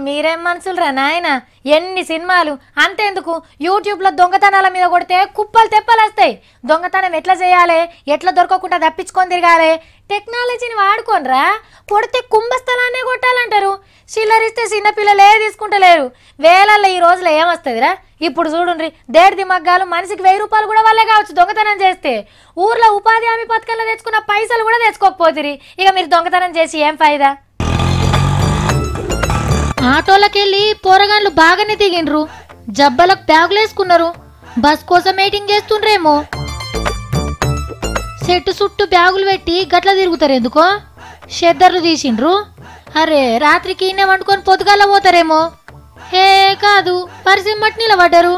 మీరేం మనుషులరా నాయన, ఎన్ని సినిమాలు అంతేందుకు యూట్యూబ్లో దొంగతనాల మీద కొడితే కుప్పలు తెప్పలు వస్తాయి. దొంగతనం ఎట్లా చేయాలి, ఎట్లా దొరకకుండా తప్పించుకొని తిరగాలి, టెక్నాలజీని వాడుకోనరా. కొడితే కుంభస్థలాన్నే కొట్టాలంటారు. చిల్లరిస్తే చిన్నపిల్లలే తీసుకుంటలేరు. వేలల్లో ఈ రోజులో ఏమొస్తుందిరా. ఇప్పుడు చూడుండ్రి, దేడిది మగ్గాలు మనిషికి 1000 రూపాయలు కూడా వాళ్ళే కావచ్చు దొంగతనం చేస్తే. ఊర్లో ఉపాధి హామీ పథకంలో తెచ్చుకున్న పైసలు కూడా తెచ్చుకోకపోతురి. ఇక మీరు దొంగతనం చేసి ఏం ఫాయిదా. ఆటోలకెళ్ళి పోరగాన్లు బాగానే దిగిండ్రు, జబ్బలకు బ్యాగులు వేసుకున్నారు. బస్ కోసం వెయిటింగ్ చేస్తుండ్రేమో. చెట్టు చుట్టూ బ్యాగులు పెట్టి గట్ల తిరుగుతారు ఎందుకో. షెద్దర్లు తీసిండ్రు. అరే రాత్రికి ఇన్నే వండుకొని పొద్దుగాల పోతారేమో. హే కాదు, పరిసిమ్మటి నిలబడ్డారు.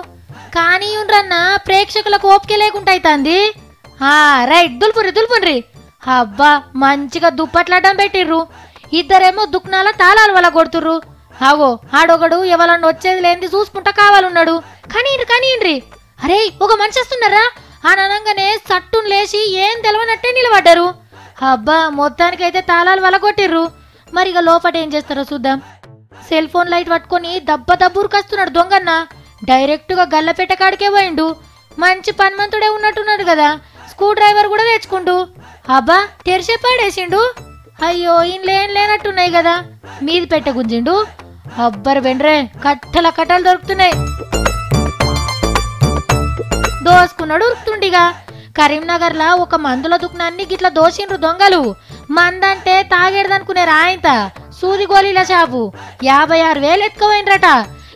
కానీ ఉండ్రన్న ప్రేక్షకులకు ఓపిక లేకుండా అవుతుంది. రైట్, దుల్పుండ్రి. అబ్బా మంచిగా దుప్పట్లాడడం పెట్టిర్రు. ఇద్దరేమో దుక్నాల తాళాలు వల్ల కొడుతుర్రు. అవో ఆడొకడు ఎవరన్నా వచ్చేది లేనిది చూసుకుంటా కావాలన్నాడు. కనీండ్రి. అరే ఒక మనిషి వస్తున్నారా అని అనగానే సట్టును లేచి ఏం తెలవనట్టే నిలబడ్డారు. అబ్బా మొత్తానికైతే తాళాలు వల్ల కొట్టిర్రు. మరిగా లోపట ఏం చేస్తారో చూద్దాం. సెల్ ఫోన్ లైట్ పట్టుకొని దబ్బురుకొస్తున్నాడు దొంగన్న. డైరెక్ట్గా గల్లపెట్ట కాడికే పోయిండు. మంచి పనిమంతుడే ఉన్నట్టున్నాడు కదా. స్క్రూ డ్రైవర్ కూడా తెచ్చుకుండు. అబ్బా తెరిచే పాడేసిండు. అయ్యో ఏం లేనట్టున్నాయి కదా. మీది పెట్ట గుంజిండు. అబ్బరు వెండ్రే కట్టలు దొరుకుతున్నాయి. దోసుకున్నాడు ఉరుకుతుండిగా. కరీంనగర్లా ఒక మందుల దుకాణాన్ని గిట్లా దోసిండ్రు దొంగలు. మందంటే తాగేడదనుకునే రాయంత సూది గోళీల షాపు 56,000 ఎత్తుకుపోయినరట.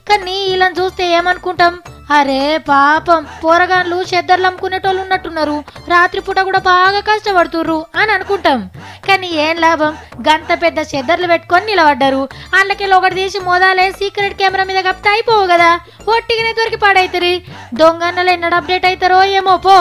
కానీ వీళ్ళని చూస్తే ఏమనుకుంటాం, అరే పాపం పోరగాన్లు చెద్దర్లు అమ్ముకునేటోళ్ళు ఉన్నట్టున్నారు, రాత్రిపూట కూడా బాగా కష్టపడుతుర్రు అని అనుకుంటాం. కానీ ఏం లాభం, గంత పెద్ద చెద్దర్లు పెట్టుకొని నిలబడ్డారు. అందులోకి ఒకటి తీసి మోదాలే సీక్రెట్ కెమెరా మీద కప్పితే అయిపోవు కదా. ఒట్టిగానే దొరికి పాడైతురి. దొంగన్నలు ఎన్నడ అప్డేట్ అవుతారో ఏమో పో.